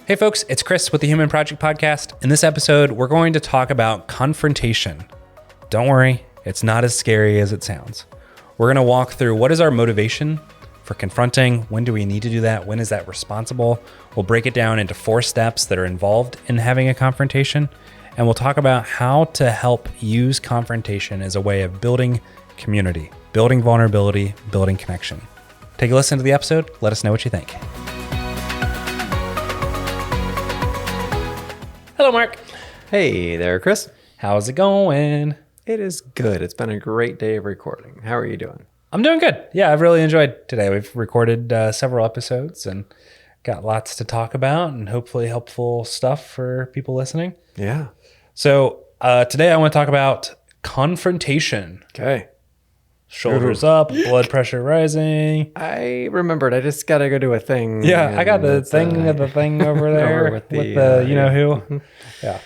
Hey folks, it's Chris with the Human Project Podcast. In this episode, we're going to talk about confrontation. Don't worry, it's not as scary as it sounds. We're going to walk through what is our motivation for confronting, when do we need to do that, when is that responsible. We'll break it down into 4 steps that are involved in having a confrontation, and we'll talk about how to help use confrontation as a way of building community, building vulnerability, building connection. Take a listen to the episode, let us know what you think. Hello, Mark. Hey there, Chris. How's it going? It is good. It's been a great day of recording. How are you doing? I'm doing good. Yeah, I've really enjoyed today. We've recorded several episodes and got lots to talk about and hopefully helpful stuff for people listening. Yeah. So today I want to talk about confrontation. Okay. Shoulders up, blood pressure rising. I remembered. I just got to go do a thing. Yeah, I got the thing over there with the you know who. Yeah.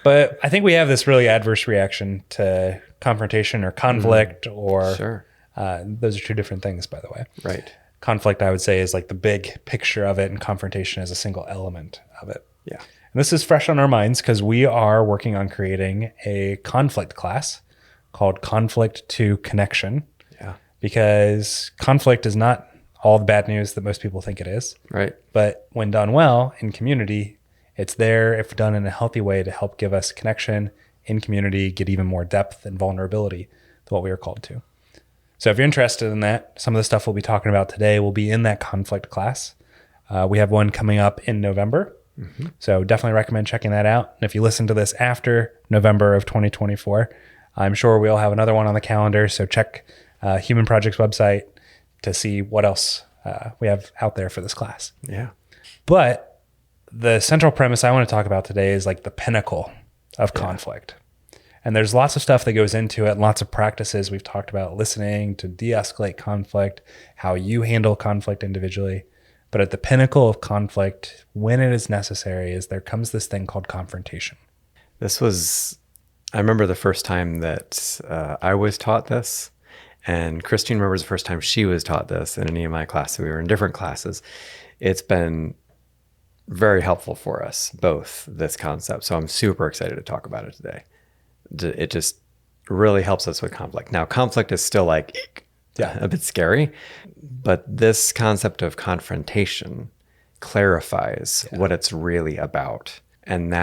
But I think we have this really adverse reaction to confrontation or conflict or Sure. Those are 2 different things, by the way. Right. Conflict, I would say, is like the big picture of it, and confrontation is a single element of it. Yeah. And this is fresh on our minds because we are working on creating a conflict class called Conflict to Connection. Yeah. Because conflict is not all the bad news that most people think it is. Right. But when done well in community, it's there if done in a healthy way to help give us connection in community, get even more depth and vulnerability to what we are called to. So if you're interested in that, some of the stuff we'll be talking about today will be in that conflict class. We have one coming up in November. Mm-hmm. So definitely recommend checking that out. And if you listen to this after November of 2024, I'm sure we'll have another one on the calendar. So check Human Project's website to see what else we have out there for this class. Yeah. But the central premise I want to talk about today is like the pinnacle of conflict. And there's lots of stuff that goes into it, lots of practices. We've talked about listening to de-escalate conflict, how you handle conflict individually. But at the pinnacle of conflict, when it is necessary, is there comes this thing called confrontation. I remember the first time that I was taught this, and Christine remembers the first time she was taught this in any of my classes. We were in different classes. It's been very helpful for us, both, this concept. So I'm super excited to talk about it today. It just really helps us with conflict. Now, conflict is still like a bit scary, but this concept of confrontation clarifies what it's really about. And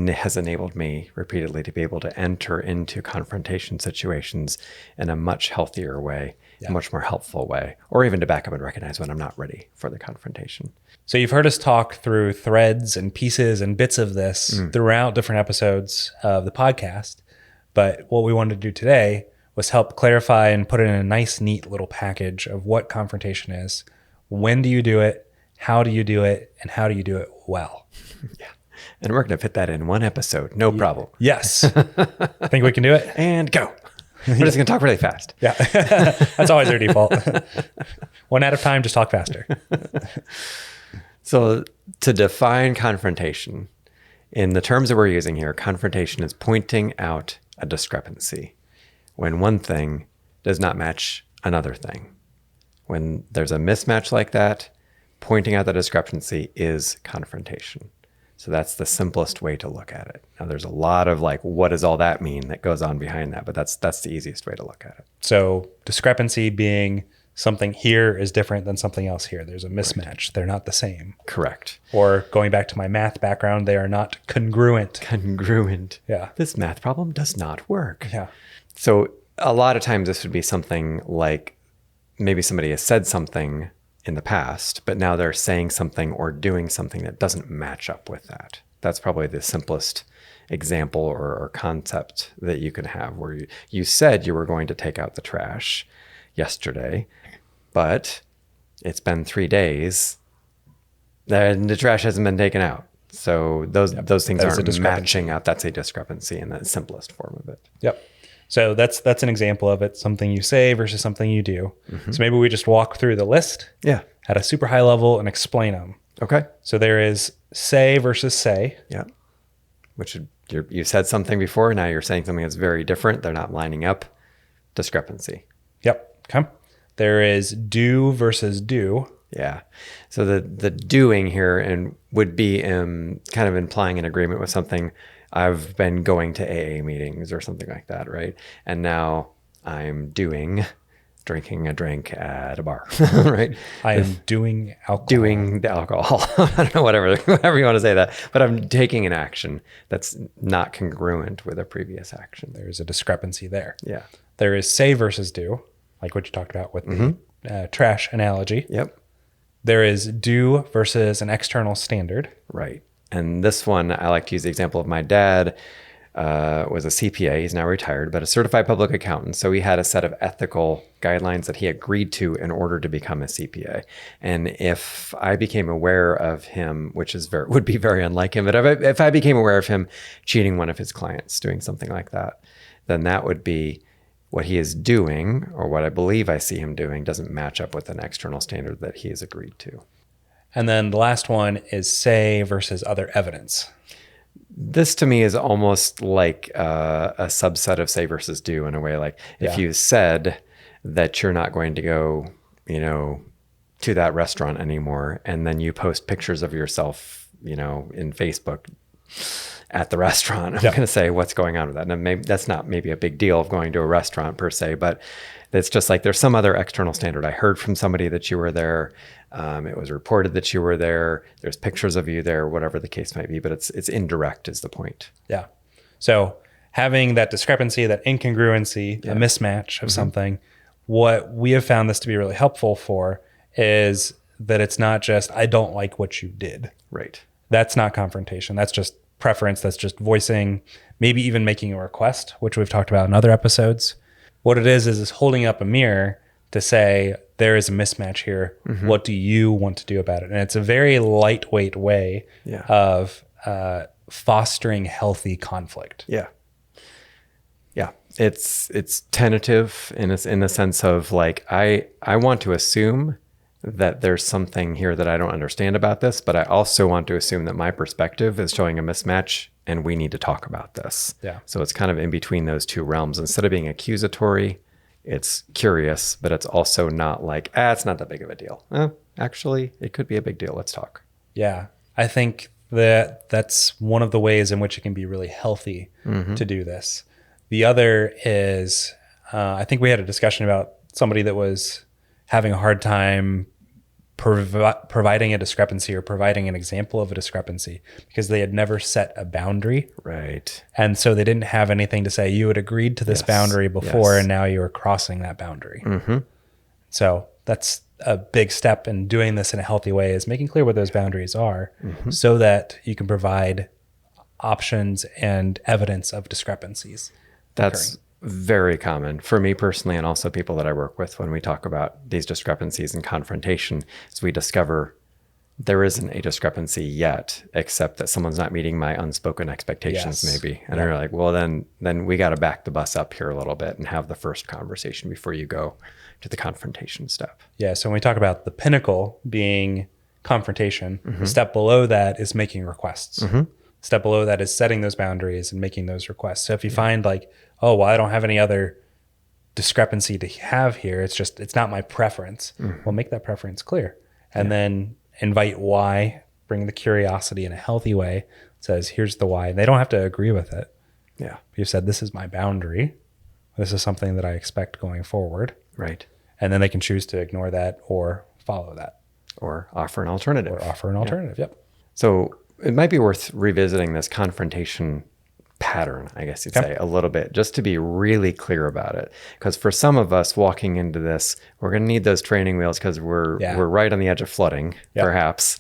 it has enabled me repeatedly to be able to enter into confrontation situations in a much healthier way, a much more helpful way, or even to back up and recognize when I'm not ready for the confrontation. So you've heard us talk through threads and pieces and bits of this throughout different episodes of the podcast. But what we wanted to do today was help clarify and put it in a nice, neat little package of what confrontation is. When do you do it? How do you do it? And how do you do it well? Yeah. And we're going to fit that in one episode. No problem. Yes. I think we can do it. And go. We're just going to talk really fast. Yeah. That's always our default. One at a time, just talk faster. So to define confrontation, in the terms that we're using here, confrontation is pointing out a discrepancy when one thing does not match another thing. When there's a mismatch like that, pointing out the discrepancy is confrontation. So that's the simplest way to look at it. Now there's a lot of like, what does all that mean that goes on behind that? But that's the easiest way to look at it. So discrepancy being something here is different than something else here. There's a mismatch. Right. They're not the same. Correct. Or going back to my math background, they are not congruent. Congruent. Yeah. This math problem does not work. Yeah. So a lot of times this would be something like maybe somebody has said something in the past, but now they're saying something or doing something that doesn't match up with that. That's probably the simplest example or concept that you can have, where you said you were going to take out the trash yesterday, but it's been 3 days and the trash hasn't been taken out. So those things aren't matching up. That's a discrepancy in the simplest form of it. Yep. So that's an example of it, something you say versus something you do. Mm-hmm. So maybe we just walk through the list at a super high level and explain them. Okay. So there is say versus say. Yeah. Which you said something before, now you're saying something that's very different. They're not lining up. Discrepancy. Yep. Okay. There is do versus do. Yeah. So the doing here and would be kind of implying an agreement with something. I've been going to AA meetings or something like that, right? And now I'm drinking a drink at a bar, right? I am doing alcohol. Doing the alcohol. I don't know, whatever you want to say that. But I'm taking an action that's not congruent with a previous action. There's a discrepancy there. Yeah. There is say versus do, like what you talked about with the trash analogy. Yep. There is do versus an external standard. Right. And this one, I like to use the example of my dad was a CPA. He's now retired, but a certified public accountant. So he had a set of ethical guidelines that he agreed to in order to become a CPA. And if I became aware of him, which would be very unlike him, but if I became aware of him cheating one of his clients, doing something like that, then that would be what he is doing, or what I believe I see him doing, doesn't match up with an external standard that he has agreed to. And then the last one is say versus other evidence. This to me is almost like a subset of say versus do in a way. Like if you said that you're not going to go, to that restaurant anymore, and then you post pictures of yourself, in Facebook at the restaurant, I'm going to say what's going on with that. And maybe that's not maybe a big deal of going to a restaurant per se, but it's just like there's some other external standard. I heard from somebody that you were there. It was reported that you were there. There's pictures of you there, whatever the case might be, but it's indirect is the point. Yeah. So having that discrepancy, that incongruency, a mismatch of something, what we have found this to be really helpful for is that it's not just, I don't like what you did. Right. That's not confrontation. That's just preference. That's just voicing, maybe even making a request, which we've talked about in other episodes. What it is holding up a mirror to say, there is a mismatch here. What do you want to do about it? And it's a very lightweight way of fostering healthy conflict. Yeah. Yeah. It's tentative in the sense of like, I want to assume that there's something here that I don't understand about this, but I also want to assume that my perspective is showing a mismatch and we need to talk about this. Yeah. So it's kind of in between those two realms. Instead of being accusatory, it's curious, but it's also not like, it's not that big of a deal. Actually, it could be a big deal. Let's talk. Yeah. I think that's one of the ways in which it can be really healthy to do this. The other is, I think we had a discussion about somebody that was having a hard time providing a discrepancy or providing an example of a discrepancy because they had never set a boundary. Right. And so they didn't have anything to say, you had agreed to this boundary before and now you are crossing that boundary. So that's a big step in doing this in a healthy way, is making clear what those boundaries are so that you can provide options and evidence of discrepancies. That's very common for me personally, and also people that I work with when we talk about these discrepancies and confrontation, is we discover there isn't a discrepancy yet, except that someone's not meeting my unspoken expectations maybe. And they're like, well, then we got to back the bus up here a little bit and have the first conversation before you go to the confrontation step. Yeah. So when we talk about the pinnacle being confrontation, the step below that is making requests. Step below that is setting those boundaries and making those requests. So if you find like, oh, well, I don't have any other discrepancy to have here, it's not my preference. Well, make that preference clear. And then invite why, bring the curiosity in a healthy way. It says, here's the why. They don't have to agree with it. Yeah. You've said, this is my boundary. This is something that I expect going forward. Right. And then they can choose to ignore that or follow that. Or offer an alternative. Yep. So it might be worth revisiting this confrontation pattern, I guess you'd say, a little bit, just to be really clear about it. Because for some of us walking into this, we're going to need those training wheels because we're right on the edge of flooding, perhaps,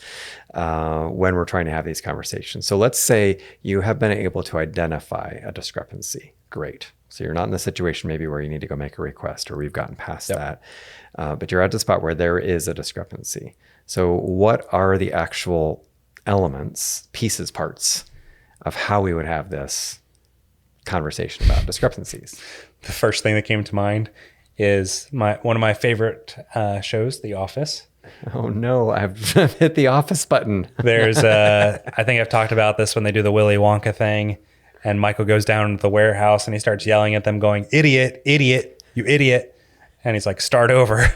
when we're trying to have these conversations. So let's say you have been able to identify a discrepancy. Great. So you're not in the situation maybe where you need to go make a request, or we've gotten past that. But you're at the spot where there is a discrepancy. So what are the actual elements, pieces, parts of how we would have this conversation about discrepancies? The first thing that came to mind is one of my favorite shows, The Office. Oh no, I've hit the office button. There's I think I've talked about this when they do the Willy Wonka thing, and Michael goes down to the warehouse and he starts yelling at them going, idiot, idiot, you idiot. And he's like, start over.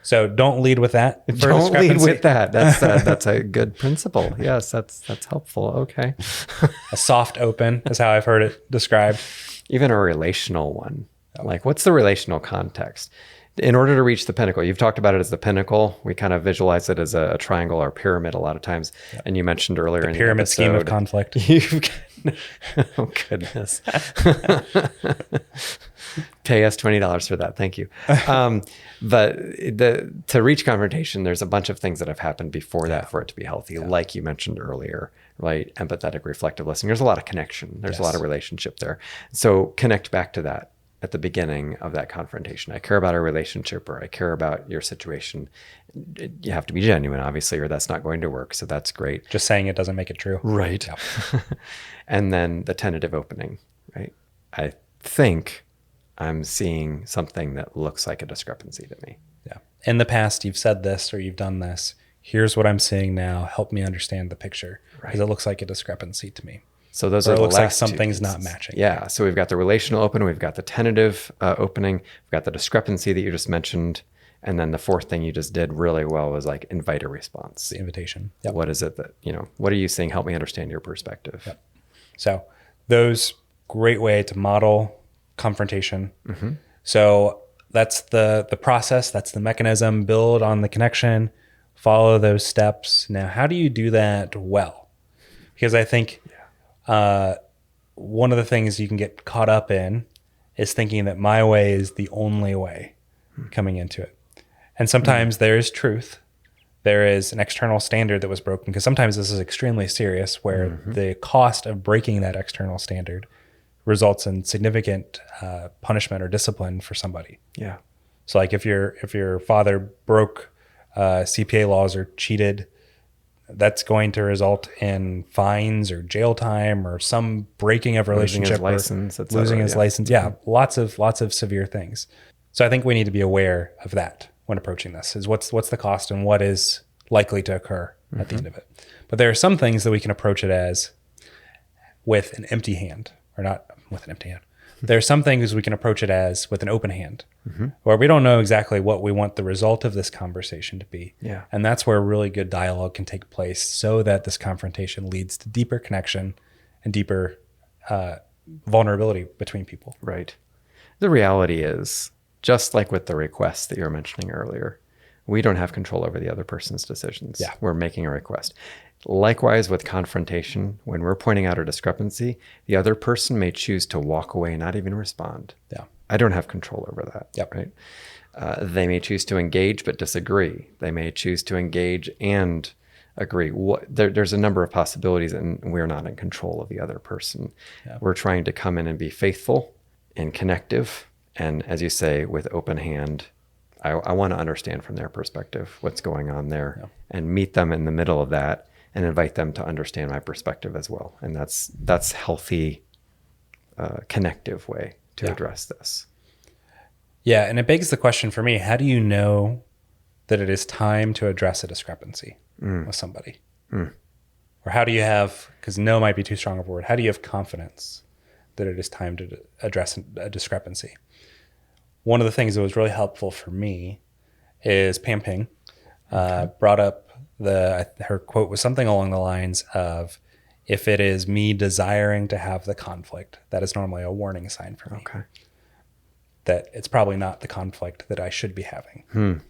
So don't lead with that. For Don't lead discrepancy. with that. That's a good principle. Yes, that's helpful. Okay. A soft open is how I've heard it described. Even a relational one. Like, what's the relational context? In order to reach the pinnacle, you've talked about it as the pinnacle. We kind of visualize it as a triangle or pyramid a lot of times. Yep. And you mentioned earlier in the pyramid episode, scheme of conflict. Oh, goodness. Pay us $20 for that. Thank you. But to reach confrontation, there's a bunch of things that have happened before that for it to be healthy, like you mentioned earlier, right? Empathetic, reflective listening. There's a lot of connection. There's a lot of relationship there. So connect back to that at the beginning of that confrontation. I care about our relationship, or I care about your situation. You have to be genuine, obviously, or that's not going to work. So that's great. Just saying it doesn't make it true. Right. Yeah. And then the tentative opening, right? I think I'm seeing something that looks like a discrepancy to me. Yeah. In the past, you've said this or you've done this. Here's what I'm seeing now. Help me understand the picture, because it looks like a discrepancy to me. So those are the looks last like something's two not matching. Yeah. So we've got the relational open, we've got the tentative opening, we've got the discrepancy that you just mentioned, and then the fourth thing you just did really well was like invite a response. The invitation. Yep. What is it that, what are you saying? Help me understand your perspective. Yep. So those, great way to model confrontation. Mm-hmm. So that's the process, that's the mechanism. Build on the connection, follow those steps. Now, how do you do that well? Because I think one of the things you can get caught up in is thinking that my way is the only way coming into it. And sometimes there is truth. There is an external standard that was broken, because sometimes this is extremely serious, where the cost of breaking that external standard results in significant punishment or discipline for somebody. Yeah. So like if your father broke CPA laws or cheated, that's going to result in fines or jail time or some breaking of relationship, losing his license. Yeah, lots of severe things. So I think we need to be aware of that when approaching this. Is what's the cost and what is likely to occur at the end of it. But there are some things that we can approach it as with an empty hand, or not with an empty hand. There are some things we can approach it as with an open hand, where we don't know exactly what we want the result of this conversation to be. Yeah. And that's where really good dialogue can take place, so that this confrontation leads to deeper connection and deeper vulnerability between people. Right. The reality is, just like with the request that you were mentioning earlier, we don't have control over the other person's decisions. Yeah. We're making a request. Likewise with confrontation, when we're pointing out a discrepancy, the other person may choose to walk away and not even respond. Yeah. I don't have control over that. Yep. Right. They may choose to engage but disagree. They may choose to engage and agree. There's a number of possibilities, and we're not in control of the other person. Yeah. We're trying to come in and be faithful and connective, and as you say, with open hand. I want to understand from their perspective what's going on there, and meet them in the middle of that, and invite them to understand my perspective as well. And that's healthy, connective way to address this. Yeah, and it begs the question for me: how do you know that it is time to address a discrepancy with somebody? Or how do you have? Because no might be too strong of a word. How do you have confidence that it is time to address a discrepancy? One of the things that was really helpful for me is Pam Ping brought up her quote was something along the lines of, if it is me desiring to have the conflict, that is normally a warning sign for me. Okay. That it's probably not the conflict that I should be having.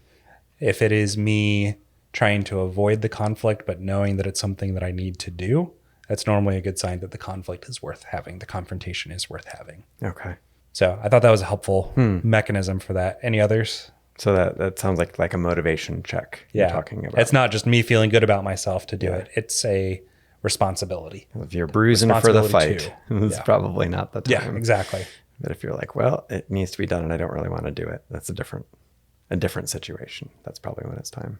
If it is me trying to avoid the conflict, but knowing that it's something that I need to do, that's normally a good sign that the conflict is worth having. The confrontation is worth having. Okay. So I thought that was a helpful mechanism for that. Any others? So that sounds like a motivation check you're talking about. It's not just me feeling good about myself to do it. It's a responsibility. If you're bruising for the fight, it's probably not the time. Yeah, exactly. But if you're like, well, it needs to be done and I don't really want to do it, that's a different situation. That's probably when it's time.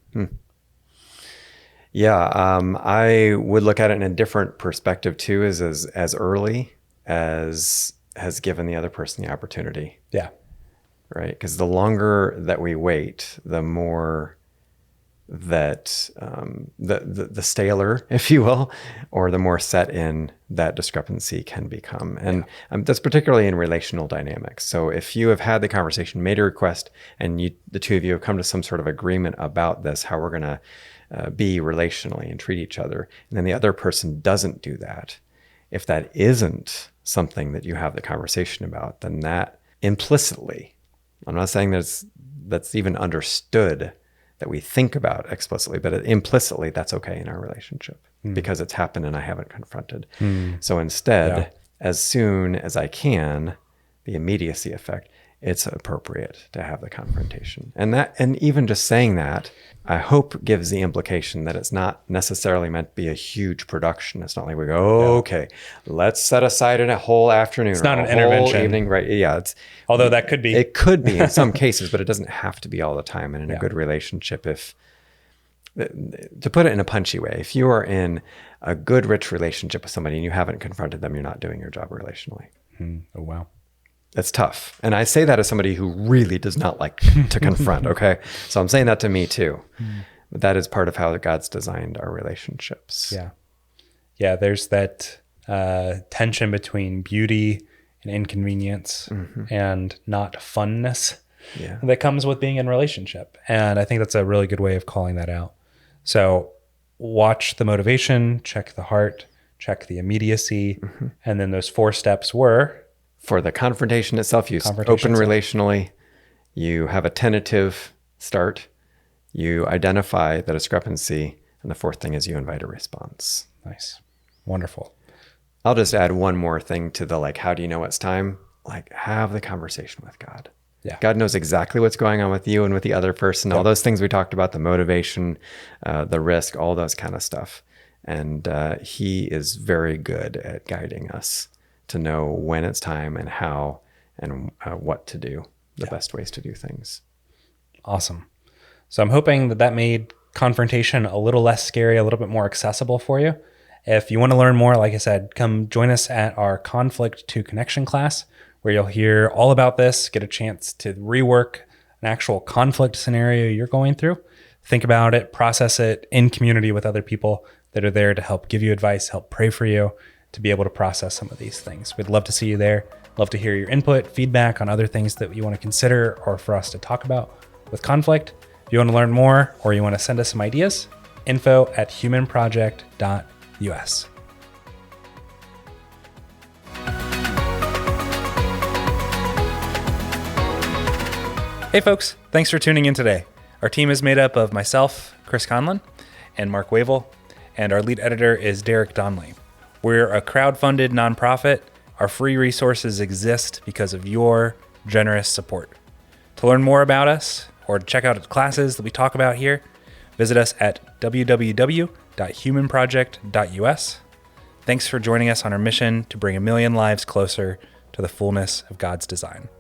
Yeah, I would look at it in a different perspective too, as early as has given the other person the opportunity. Yeah. Right? Because the longer that we wait, the more that the staler, if you will, or the more set in that discrepancy can become. And that's particularly in relational dynamics. So if you have had the conversation, made a request, and the two of you have come to some sort of agreement about this, how we're going to be relationally and treat each other, and then the other person doesn't do that, if that isn't something that you have the conversation about, then that implicitly, I'm not saying that's even understood that we think about explicitly, but implicitly that's okay in our relationship because it's happened and I haven't confronted. So instead, as soon as I can, the immediacy effect, it's appropriate to have the confrontation. And even just saying that, I hope gives the implication that it's not necessarily meant to be a huge production. It's not like we go, okay, let's set aside a whole afternoon. It's not an intervention. Evening, right? Yeah. Although that could be. It could be in some cases, but it doesn't have to be all the time. And in a good relationship, to put it in a punchy way, if you are in a good, rich relationship with somebody and you haven't confronted them, you're not doing your job relationally. Oh, wow. It's tough. And I say that as somebody who really does not like to confront, okay? So I'm saying that to me too. But that is part of how God's designed our relationships. Yeah. Yeah, there's that tension between beauty and inconvenience and not funness that comes with being in a relationship. And I think that's a really good way of calling that out. So watch the motivation, check the heart, check the immediacy, and then those 4 steps were... For the confrontation itself, you open relationally, you have a tentative start, you identify the discrepancy, and the 4th thing is you invite a response. Nice. Wonderful. I'll just add one more thing to the, how do you know it's time? Have the conversation with God. Yeah. God knows exactly what's going on with you and with the other person, all those things we talked about, the motivation, the risk, all those kind of stuff. And he is very good at guiding us to know when it's time and how and what to do, the best ways to do things. Awesome. So I'm hoping that made confrontation a little less scary, a little bit more accessible for you. If you want to learn more, like I said, come join us at our Conflict to Connection class, where you'll hear all about this, get a chance to rework an actual conflict scenario you're going through, think about it, process it in community with other people that are there to help give you advice, help pray for you, to be able to process some of these things. We'd love to see you there. Love to hear your input, feedback on other things that you want to consider or for us to talk about with conflict. If you want to learn more or you want to send us some ideas, info@humanproject.us. Hey folks, thanks for tuning in today. Our team is made up of myself, Chris Conlin, and Mark Wavle, and our lead editor is Derek Donley. We're a crowd-funded nonprofit. Our free resources exist because of your generous support. To learn more about us or to check out the classes that we talk about here, visit us at www.humanproject.us. Thanks for joining us on our mission to bring 1 million lives closer to the fullness of God's design.